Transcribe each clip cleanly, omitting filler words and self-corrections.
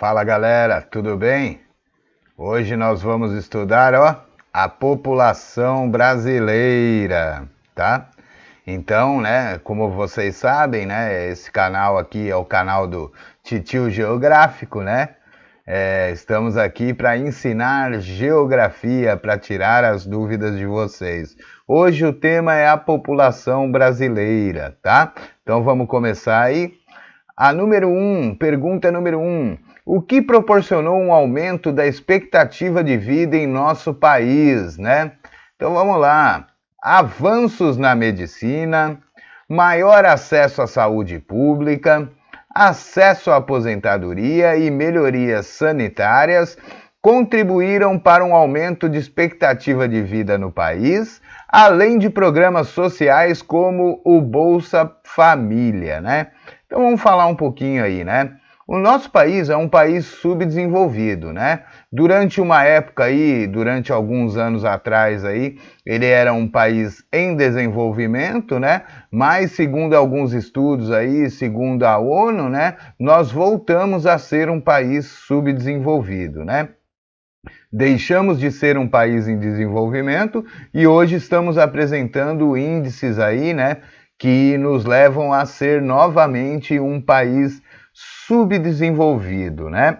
Fala galera, tudo bem? Hoje nós vamos estudar, a população brasileira, tá? Então, né, como vocês sabem, né, esse canal aqui é o canal do Titio Geográfico, né? Estamos aqui para ensinar geografia, para tirar as dúvidas de vocês. Hoje o tema é a população brasileira, tá? Então vamos começar aí. Pergunta número 1. O que proporcionou um aumento da expectativa de vida em nosso país, né? Então vamos lá. Avanços na medicina, maior acesso à saúde pública, acesso à aposentadoria e melhorias sanitárias contribuíram para um aumento de expectativa de vida no país, além de programas sociais como o Bolsa Família, né? Então vamos falar um pouquinho aí, né? O nosso país é um país subdesenvolvido, né? Durante uma época aí, durante alguns anos atrás aí, ele era um país em desenvolvimento, né? Mas segundo alguns estudos aí, segundo a ONU, né, nós voltamos a ser um país subdesenvolvido, né? Deixamos de ser um país em desenvolvimento e hoje estamos apresentando índices aí, né, que nos levam a ser novamente um país subdesenvolvido, né?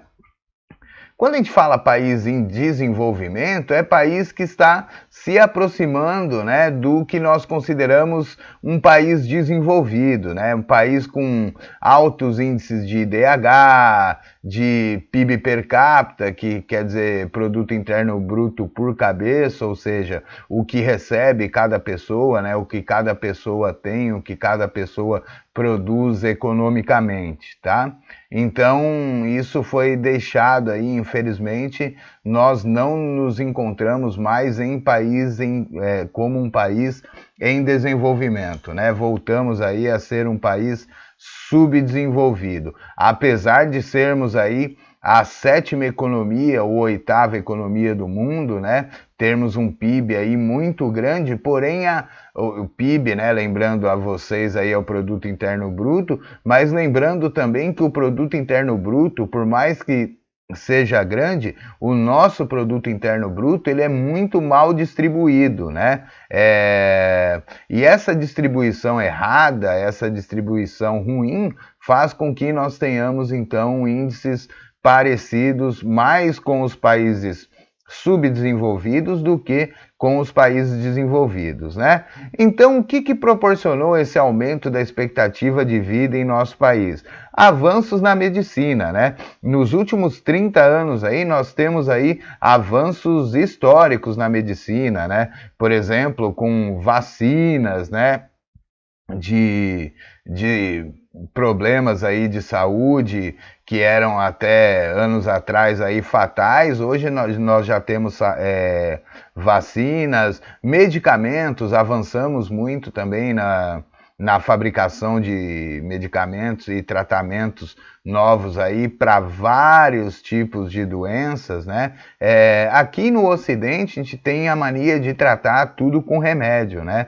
Quando a gente fala país em desenvolvimento, é país que está se aproximando, né, do que nós consideramos um país desenvolvido, né? Um país com altos índices de IDH, de PIB per capita, que quer dizer Produto Interno Bruto por cabeça, ou seja, o que recebe cada pessoa, né, o que cada pessoa tem, o que cada pessoa produz economicamente, tá? Então, isso foi deixado aí, infelizmente, nós não nos encontramos mais como um país em desenvolvimento, né? Voltamos aí a ser um país subdesenvolvido, apesar de sermos aí a 7ª economia ou 8ª economia do mundo, né? Termos um PIB aí muito grande, porém o PIB, né, lembrando a vocês aí é o Produto Interno Bruto, mas lembrando também que o Produto Interno Bruto, por mais que seja grande, o nosso Produto Interno Bruto ele é muito mal distribuído, né? E essa distribuição errada, essa distribuição ruim, faz com que nós tenhamos então índices parecidos mais com os países subdesenvolvidos do que com os países desenvolvidos, né? Então, o que proporcionou esse aumento da expectativa de vida em nosso país? Avanços na medicina, né? Nos últimos 30 anos aí, nós temos aí avanços históricos na medicina, né? Por exemplo, com vacinas, né? De problemas aí de saúde que eram até anos atrás aí fatais, hoje nós já temos vacinas, medicamentos, avançamos muito também na fabricação de medicamentos e tratamentos novos aí para vários tipos de doenças, né? Aqui no Ocidente a gente tem a mania de tratar tudo com remédio, né?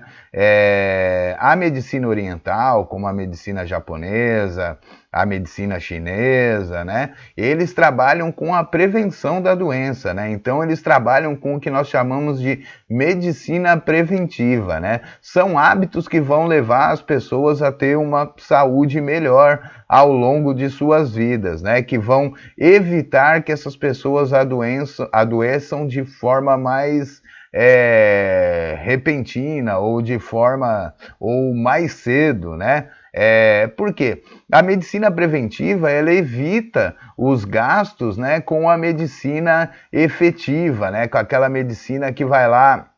A medicina oriental, como a medicina japonesa, a medicina chinesa, né? Eles trabalham com a prevenção da doença, né? Então eles trabalham com o que nós chamamos de medicina preventiva, né? São hábitos que vão levar as pessoas a ter uma saúde melhor ao longo de suas vidas, né? Que vão evitar que essas pessoas adoeçam de forma mais repentina ou ou mais cedo, né? Por quê? A medicina preventiva, ela evita os gastos, né, com a medicina efetiva, né, com aquela medicina que vai lá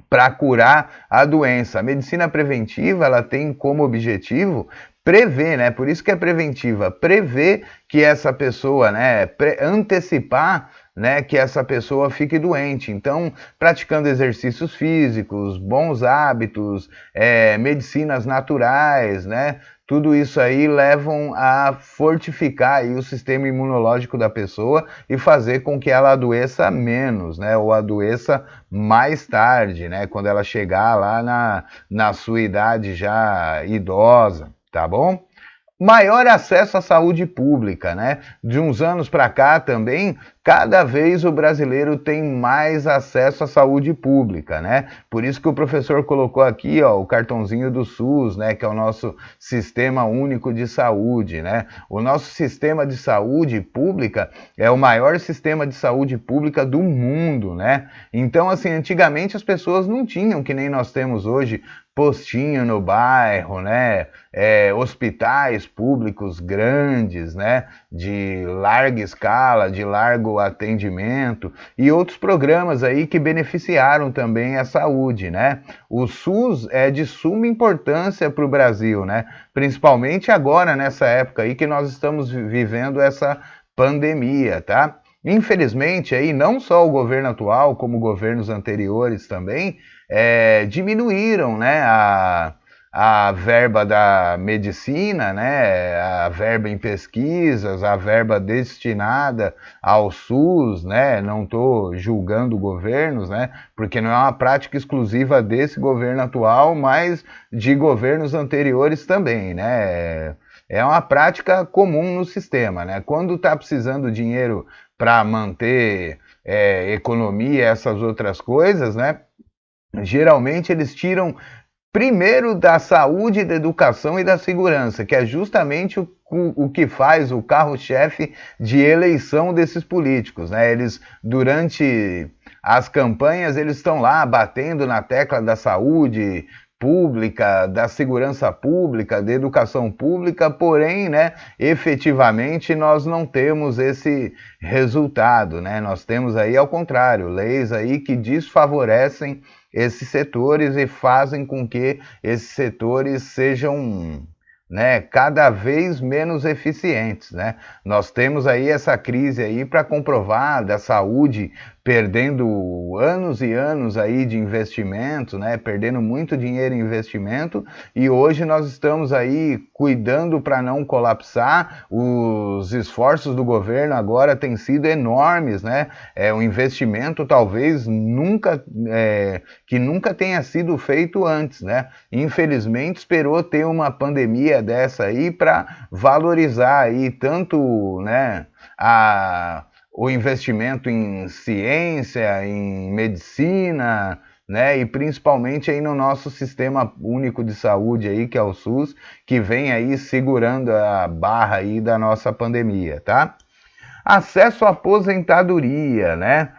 para curar a doença. A medicina preventiva, ela tem como objetivo prever, né, por isso que é preventiva, prever que essa pessoa, né, antecipar, né, que essa pessoa fique doente. Então, praticando exercícios físicos, bons hábitos, medicinas naturais, né, tudo isso aí levam a fortificar aí o sistema imunológico da pessoa e fazer com que ela adoeça menos, né, ou adoeça mais tarde, né, quando ela chegar lá na sua idade já idosa, tá bom? maior acesso à saúde pública, né? De uns anos para cá também, cada vez o brasileiro tem mais acesso à saúde pública, né? Por isso que o professor colocou aqui, ó, o cartãozinho do SUS, né? Que é o nosso Sistema Único de Saúde, né? O nosso sistema de saúde pública é o maior sistema de saúde pública do mundo, né? Então, assim, antigamente as pessoas não tinham, que nem nós temos hoje, postinho no bairro, né? Hospitais públicos grandes, né? De larga escala, de largo atendimento e outros programas aí que beneficiaram também a saúde, né? O SUS é de suma importância para o Brasil, né? Principalmente agora, nessa época aí que nós estamos vivendo essa pandemia, tá? Infelizmente, aí, não só o governo atual, como governos anteriores também, diminuíram, né, a verba da medicina, né, a verba em pesquisas, a verba destinada ao SUS, né, não estou julgando governos, né, porque não é uma prática exclusiva desse governo atual, mas de governos anteriores também, né. É uma prática comum no sistema, né? Quando está precisando de dinheiro para manter economia e essas outras coisas, né? Geralmente eles tiram primeiro da saúde, da educação e da segurança, que é justamente o que faz o carro-chefe de eleição desses políticos, né? Eles, durante as campanhas, eles estão lá batendo na tecla da saúde pública, da segurança pública, da educação pública, porém, né, efetivamente nós não temos esse resultado, né? Nós temos aí, ao contrário, leis aí que desfavorecem esses setores e fazem com que esses setores sejam, né, cada vez menos eficientes, né? Nós temos aí essa crise aí para comprovar da saúde perdendo anos e anos aí de investimento, né? Perdendo muito dinheiro em investimento, e hoje nós estamos aí cuidando para não colapsar. Os esforços do governo agora têm sido enormes, né? Um investimento talvez que nunca tenha sido feito antes, né? Infelizmente esperou ter uma pandemia dessa aí para valorizar aí tanto, né, o investimento em ciência, em medicina, né, e principalmente aí no nosso Sistema Único de Saúde aí, que é o SUS, que vem aí segurando a barra aí da nossa pandemia, tá? Acesso à aposentadoria, né?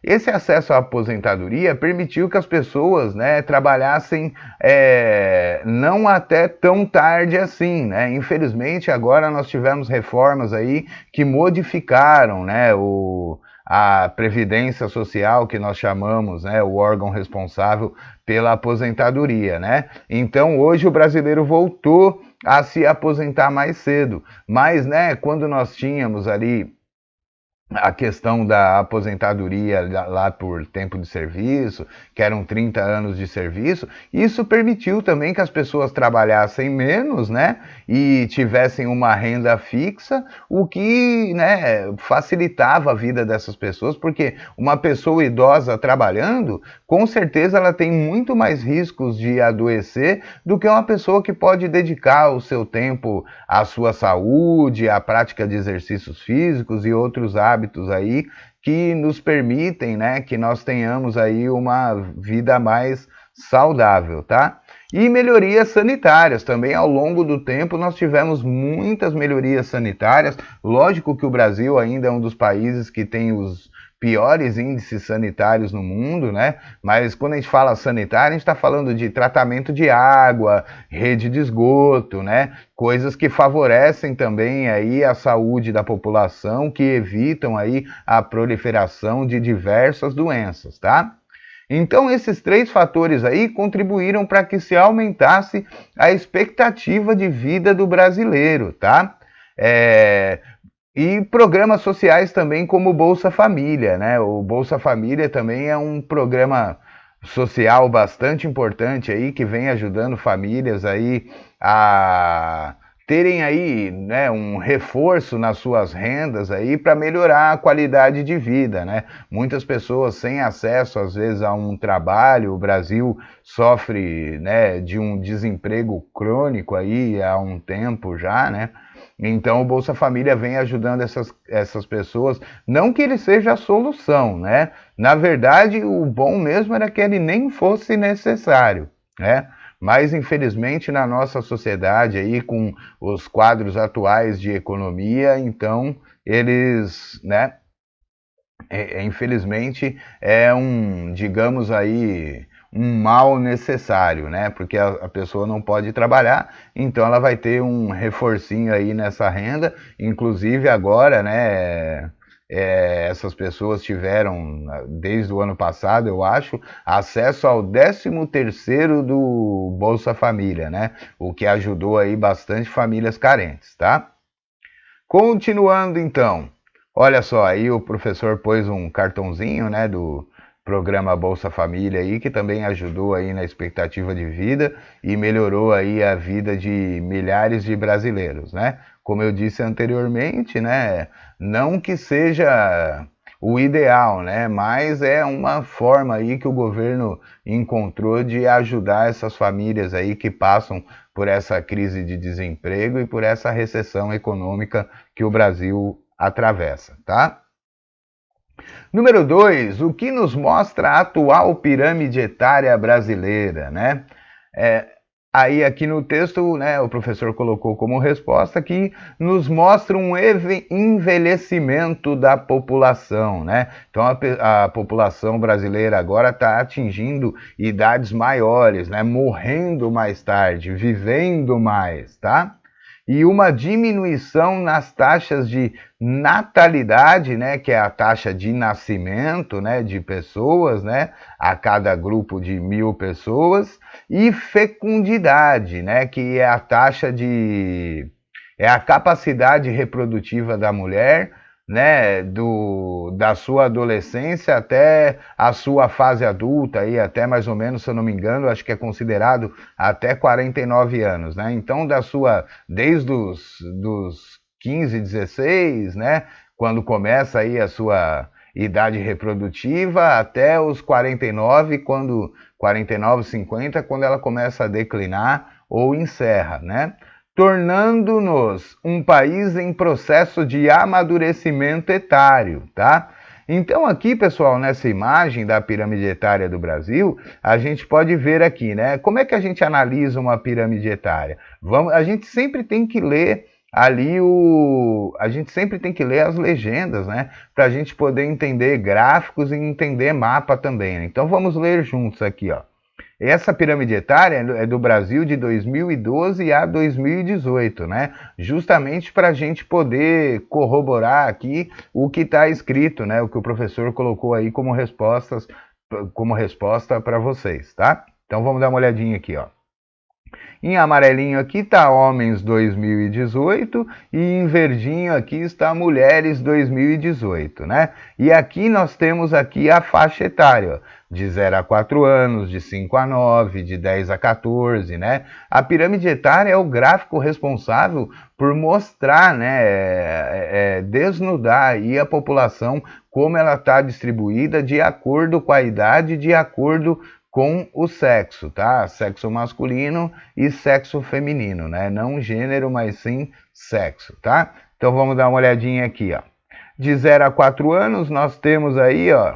Esse acesso à aposentadoria permitiu que as pessoas, né, trabalhassem não até tão tarde assim, né? Infelizmente agora nós tivemos reformas aí que modificaram, né, a Previdência Social, que nós chamamos, né, o órgão responsável pela aposentadoria, né? Então hoje o brasileiro voltou a se aposentar mais cedo, mas, né, quando nós tínhamos ali a questão da aposentadoria lá por tempo de serviço, que eram 30 anos de serviço, isso permitiu também que as pessoas trabalhassem menos, né, e tivessem uma renda fixa, o que, né, facilitava a vida dessas pessoas, porque uma pessoa idosa trabalhando, com certeza ela tem muito mais riscos de adoecer do que uma pessoa que pode dedicar o seu tempo à sua saúde, à prática de exercícios físicos e outros hábitos aí que nos permitem, né, que nós tenhamos aí uma vida mais saudável, tá? E melhorias sanitárias também. Ao longo do tempo nós tivemos muitas melhorias sanitárias. Lógico que o Brasil ainda é um dos países que tem os piores índices sanitários no mundo, né? Mas quando a gente fala sanitário, a gente está falando de tratamento de água, rede de esgoto, né? Coisas que favorecem também aí a saúde da população, que evitam aí a proliferação de diversas doenças, tá? Então esses três fatores aí contribuíram para que se aumentasse a expectativa de vida do brasileiro, tá? E programas sociais também, como o Bolsa Família, né? O Bolsa Família também é um programa social bastante importante aí, que vem ajudando famílias aí a terem aí, né, um reforço nas suas rendas aí para melhorar a qualidade de vida, né? Muitas pessoas sem acesso às vezes a um trabalho, o Brasil sofre, né, de um desemprego crônico aí há um tempo já, né? Então o Bolsa Família vem ajudando essas pessoas, não que ele seja a solução, né? Na verdade, o bom mesmo era que ele nem fosse necessário, né? Mas, infelizmente, na nossa sociedade, aí, com os quadros atuais de economia, então, eles, né, infelizmente, é digamos aí, um mal necessário, né? Porque a pessoa não pode trabalhar, então ela vai ter um reforcinho aí nessa renda, inclusive agora, né? Essas pessoas tiveram, desde o ano passado, eu acho, acesso ao 13º do Bolsa Família, né? O que ajudou aí bastante famílias carentes, tá? Continuando então, olha só, aí o professor pôs um cartãozinho, né, do programa Bolsa Família aí, que também ajudou aí na expectativa de vida e melhorou aí a vida de milhares de brasileiros, né? Como eu disse anteriormente, né, não que seja o ideal, né, mas é uma forma aí que o governo encontrou de ajudar essas famílias aí que passam por essa crise de desemprego e por essa recessão econômica que o Brasil atravessa, tá? Número 2, o que nos mostra a atual pirâmide etária brasileira, né? Aí aqui no texto, né, o professor colocou como resposta que nos mostra um envelhecimento da população, né? Então a população brasileira agora está atingindo idades maiores, né? Morrendo mais tarde, vivendo mais, tá? E uma diminuição nas taxas de natalidade, né, que é a taxa de nascimento, né, de pessoas, né, a cada grupo de 1.000 pessoas, e fecundidade, né, que é a taxa de é a capacidade reprodutiva da mulher, né, da sua adolescência até a sua fase adulta, aí, até mais ou menos, se eu não me engano, acho que é considerado até 49 anos, né? Então, desde dos 15, 16, né, quando começa aí a sua idade reprodutiva, até os 49, 50, quando ela começa a declinar ou encerra, né? Tornando-nos um país em processo de amadurecimento etário, tá? Então aqui, pessoal, nessa imagem da pirâmide etária do Brasil, a gente pode ver aqui, né? Como é que a gente analisa uma pirâmide etária? A gente sempre tem que ler a gente sempre tem que ler as legendas, né? Para a gente poder entender gráficos e entender mapa também, né? Então vamos ler juntos aqui, ó. Essa pirâmide etária é do Brasil de 2012 a 2018, né? Justamente para a gente poder corroborar aqui o que está escrito, né? O que o professor colocou aí como resposta para vocês, tá? Então vamos dar uma olhadinha aqui, ó. Em amarelinho aqui está Homens 2018 e em verdinho aqui está Mulheres 2018, né? E aqui nós temos aqui a faixa etária, ó, de 0 a 4 anos, de 5 a 9, de 10 a 14, né? A pirâmide etária é o gráfico responsável por mostrar, né, desnudar aí a população, como ela está distribuída de acordo com a idade, de acordo com o sexo, tá? Sexo masculino e sexo feminino, né? Não gênero, mas sim sexo, tá? Então vamos dar uma olhadinha aqui, ó. De 0 a 4 anos nós temos aí, ó,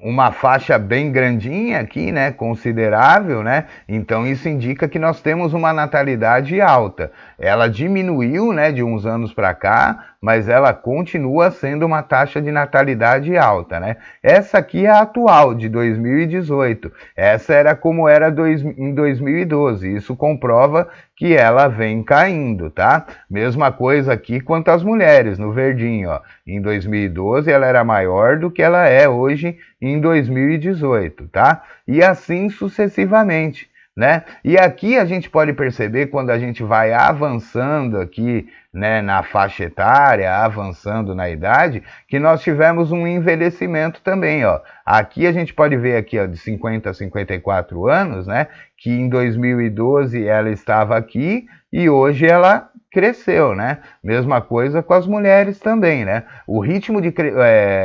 uma faixa bem grandinha aqui, né, considerável, né? Então isso indica que nós temos uma natalidade alta. Ela diminuiu, né, de uns anos para cá, mas ela continua sendo uma taxa de natalidade alta, né? Essa aqui é a atual, de 2018. Essa era como era em 2012. Isso comprova que ela vem caindo, tá? Mesma coisa aqui quanto às mulheres, no verdinho, ó. Em 2012 ela era maior do que ela é hoje em 2018, tá? E assim sucessivamente, né? E aqui a gente pode perceber, quando a gente vai avançando aqui né, na faixa etária, avançando na idade, que nós tivemos um envelhecimento também, ó. Aqui a gente pode ver aqui, ó, de 50 a 54 anos, né, que em 2012 ela estava aqui e hoje ela cresceu, né? Mesma coisa com as mulheres também, né? O ritmo de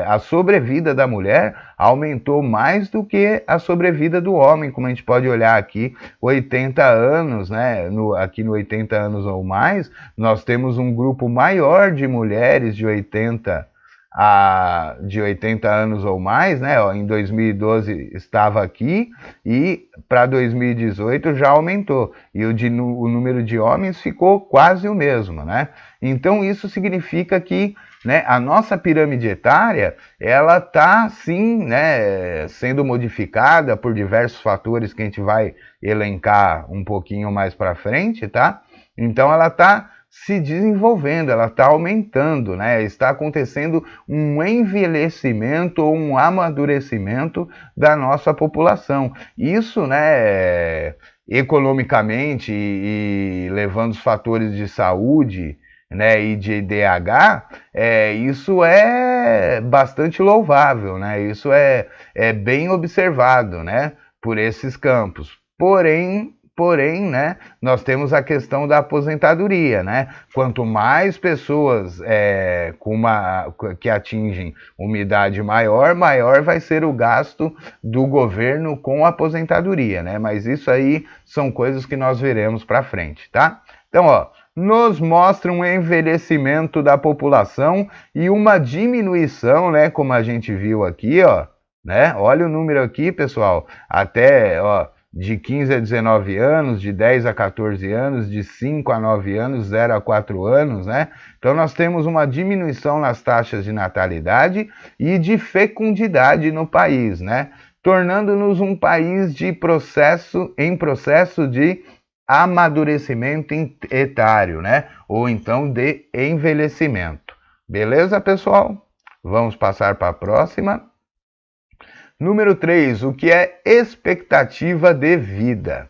a sobrevida da mulher aumentou mais do que a sobrevida do homem, como a gente pode olhar aqui, 80 anos, né? Aqui no 80 anos ou mais, nós temos um grupo maior de mulheres de 80 anos ou mais, né? Ó, em 2012 estava aqui e para 2018 já aumentou. E o número de homens ficou quase o mesmo, né? Então isso significa que, né, a nossa pirâmide etária, ela está sim, né, sendo modificada por diversos fatores que a gente vai elencar um pouquinho mais para frente, tá? Então ela está se desenvolvendo, ela está aumentando, né? Está acontecendo um envelhecimento ou um amadurecimento da nossa população. Isso, né, economicamente e levando os fatores de saúde, né, e de IDH, isso é bastante louvável, né? Isso é bem observado, né, por esses campos. Porém, né, nós temos a questão da aposentadoria, né? Quanto mais pessoas que atingem uma idade maior, maior vai ser o gasto do governo com a aposentadoria, né? Mas isso aí são coisas que nós veremos para frente, tá? Então, ó, nos mostra um envelhecimento da população e uma diminuição, né, como a gente viu aqui, ó, né? Olha o número aqui, pessoal, até, ó, de 15 a 19 anos, de 10 a 14 anos, de 5 a 9 anos, 0 a 4 anos, né? Então nós temos uma diminuição nas taxas de natalidade e de fecundidade no país, né? Tornando-nos um país em processo de amadurecimento etário, né? Ou então de envelhecimento. Beleza, pessoal? Vamos passar para a próxima. Número 3, o que é expectativa de vida?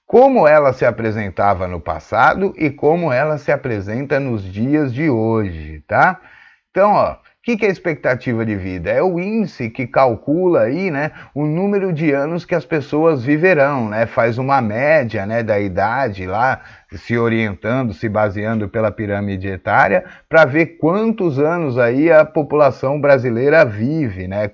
Como ela se apresentava no passado e como ela se apresenta nos dias de hoje, tá? Então, ó, o que é expectativa de vida? É o índice que calcula aí, né, o número de anos que as pessoas viverão, né? Faz uma média, né, da idade lá, se orientando, se baseando pela pirâmide etária, para ver quantos anos aí a população brasileira vive, né?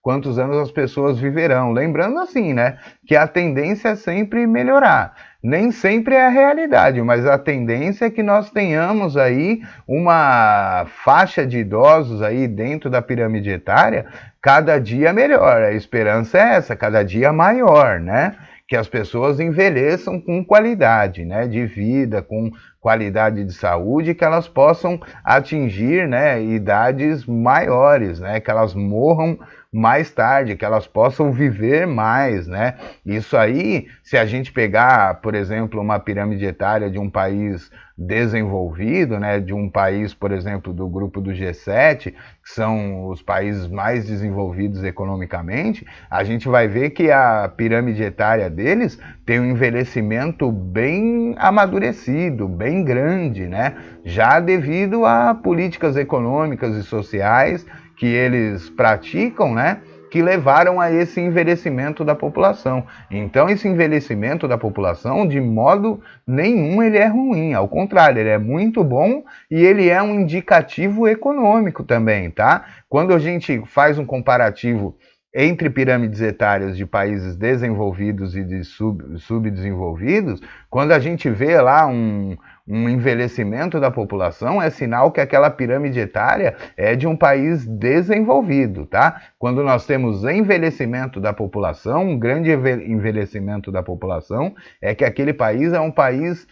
Quantos anos as pessoas viverão. Lembrando assim, né, que a tendência é sempre melhorar. Nem sempre é a realidade, mas a tendência é que nós tenhamos aí uma faixa de idosos aí dentro da pirâmide etária cada dia melhor. A esperança é essa, cada dia maior, né? Que as pessoas envelheçam com qualidade, né, de vida, com qualidade de saúde, que elas possam atingir, né, idades maiores, né, que elas morram mais tarde, que elas possam viver mais, né? Isso aí, se a gente pegar, por exemplo, uma pirâmide etária de um país desenvolvido, né, de um país, por exemplo, do grupo do G7, que são os países mais desenvolvidos economicamente, a gente vai ver que a pirâmide etária deles tem um envelhecimento bem amadurecido, bem grande, né? Já devido a políticas econômicas e sociais que eles praticam, né, que levaram a esse envelhecimento da população. Então, esse envelhecimento da população, de modo nenhum, ele é ruim. Ao contrário, ele é muito bom e ele é um indicativo econômico também, tá? Quando a gente faz um comparativo entre pirâmides etárias de países desenvolvidos e de subdesenvolvidos, quando a gente vê lá um envelhecimento da população, é sinal que aquela pirâmide etária é de um país desenvolvido, tá? Quando nós temos envelhecimento da população, um grande envelhecimento da população, é que aquele país é um país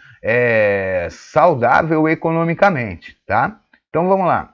saudável economicamente, tá? Então vamos lá.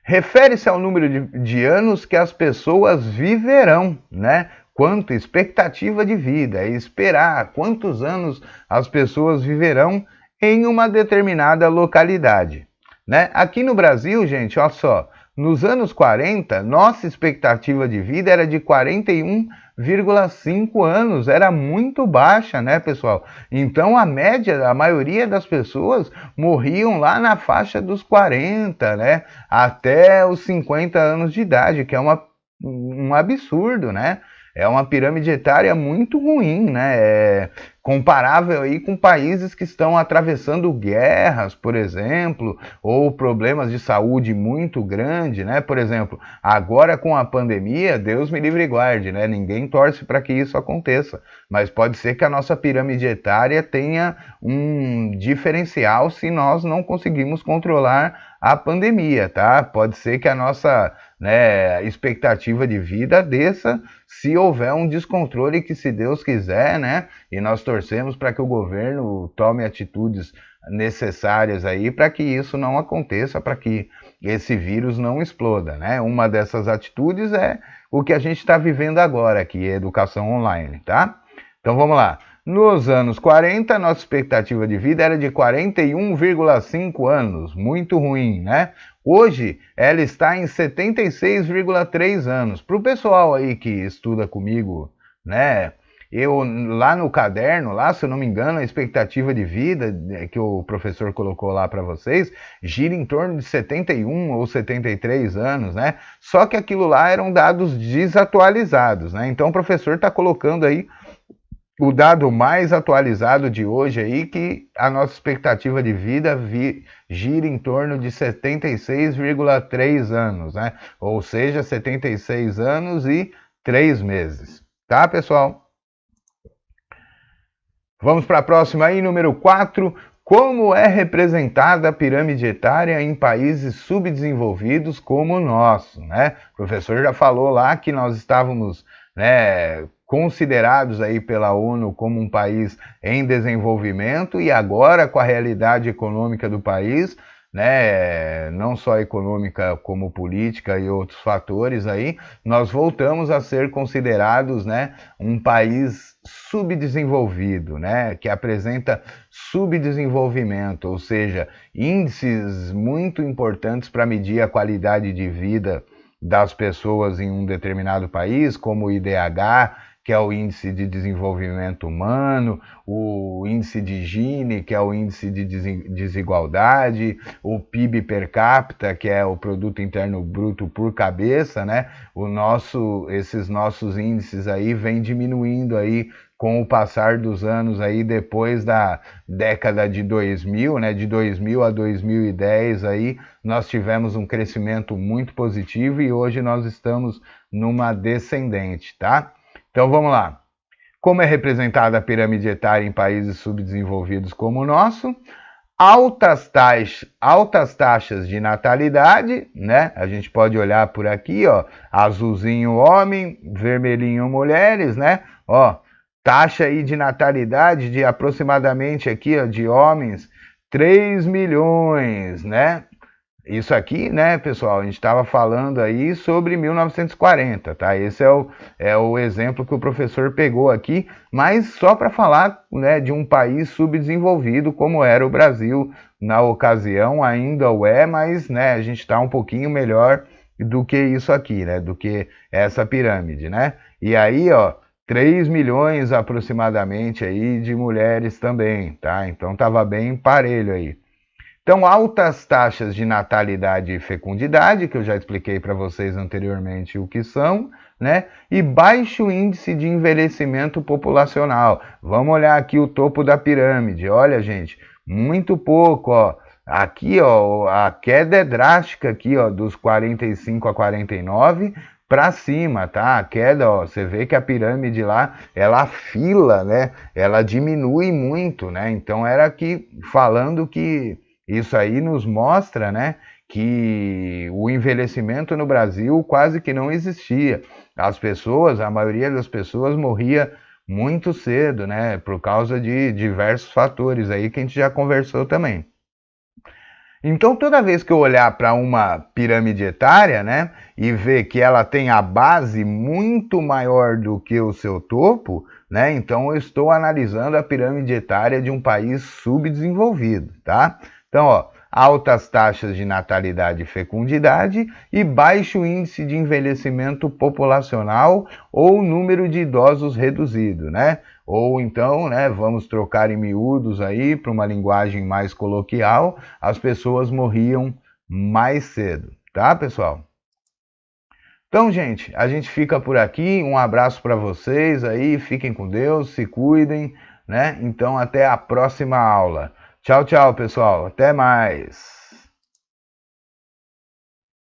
Refere-se ao número de anos que as pessoas viverão, né? Quanto expectativa de vida, é esperar quantos anos as pessoas viverão em uma determinada localidade, né? Aqui no Brasil, gente, olha só, Nos anos 40, nossa expectativa de vida era de 41,5 anos, era muito baixa, né, pessoal? Então a média, a maioria das pessoas morriam lá na faixa dos 40, né, até os 50 anos de idade, que é um absurdo, né? É uma pirâmide etária muito ruim, né? Comparável aí com países que estão atravessando guerras, por exemplo, ou problemas de saúde muito grande, né? Por exemplo, agora com a pandemia, Deus me livre e guarde, né? Ninguém torce para que isso aconteça, mas pode ser que a nossa pirâmide etária tenha um diferencial se nós não conseguimos controlar a pandemia, tá? Pode ser que a nossa, né, expectativa de vida desça se houver um descontrole, que se Deus quiser, né, e nós torcemos para que o governo tome atitudes necessárias aí para que isso não aconteça, para que esse vírus não exploda, né? Uma dessas atitudes é o que a gente está vivendo agora, que é educação online, tá? Então vamos lá. Nos anos 40, nossa expectativa de vida era de 41,5 anos, muito ruim, né? Hoje, ela está em 76,3 anos. Para o pessoal aí que estuda comigo, né? Eu, lá no caderno, lá, se eu não me engano, a expectativa de vida que o professor colocou lá para vocês gira em torno de 71 ou 73 anos, né? Só que aquilo lá eram dados desatualizados, né? Então o professor está colocando aí o dado mais atualizado de hoje aí, que a nossa expectativa de vida gira em torno de 76,3 anos, né? Ou seja, 76 anos e 3 meses. Tá, pessoal? Vamos para a próxima aí, número 4. Como é representada a pirâmide etária em países subdesenvolvidos como o nosso, né? O professor já falou lá que nós estávamos, né, considerados aí pela ONU como um país em desenvolvimento, e agora, com a realidade econômica do país, né, não só econômica como política e outros fatores aí, nós voltamos a ser considerados, né, um país subdesenvolvido, né, que apresenta subdesenvolvimento, ou seja, índices muito importantes para medir a qualidade de vida das pessoas em um determinado país, como o IDH, que é o Índice de Desenvolvimento Humano, o Índice de Gini, que é o Índice de Desigualdade, o PIB per capita, que é o Produto Interno Bruto por cabeça, né? Esses nossos índices aí vêm diminuindo aí com o passar dos anos aí, depois da década de 2000, né, de 2000 a 2010 aí, nós tivemos um crescimento muito positivo e hoje nós estamos numa descendente, tá? Então vamos lá. Como é representada a pirâmide etária em países subdesenvolvidos como o nosso? Altas taxas de natalidade, né? A gente pode olhar por aqui, ó, azulzinho homem, vermelhinho mulheres, né? Ó, taxa aí de natalidade de aproximadamente aqui, ó, de homens, 3 milhões, né? Isso aqui, né, pessoal, a gente estava falando aí sobre 1940, tá? Esse é o exemplo que o professor pegou aqui, mas só para falar, né, de um país subdesenvolvido como era o Brasil na ocasião, ainda o é, mas, né, a gente está um pouquinho melhor do que isso aqui, né, do que essa pirâmide, né? E aí, ó, 3 milhões aproximadamente aí de mulheres também, tá? Então estava bem parelho aí. Então, altas taxas de natalidade e fecundidade, que eu já expliquei para vocês anteriormente o que são, né? E baixo índice de envelhecimento populacional. Vamos olhar aqui o topo da pirâmide. Olha, gente, muito pouco, ó. Aqui, ó, a queda é drástica aqui, ó, dos 45 a 49 para cima, tá? A queda, ó, você vê que a pirâmide lá, ela afila, né? Ela diminui muito, né? Então, era aqui falando que isso aí nos mostra, né, que o envelhecimento no Brasil quase que não existia. As pessoas, a maioria das pessoas morria muito cedo, né, por causa de diversos fatores aí que a gente já conversou também. Então, toda vez que eu olhar para uma pirâmide etária, né, e ver que ela tem a base muito maior do que o seu topo, né, então eu estou analisando a pirâmide etária de um país subdesenvolvido, tá? Então, ó, altas taxas de natalidade e fecundidade e baixo índice de envelhecimento populacional ou número de idosos reduzido, né? Ou então, né, vamos trocar em miúdos aí para uma linguagem mais coloquial, as pessoas morriam mais cedo, tá, pessoal? Então, gente, a gente fica por aqui. Um abraço para vocês aí, fiquem com Deus, se cuidem, né? Então, até a próxima aula. Tchau, tchau, pessoal. Até mais.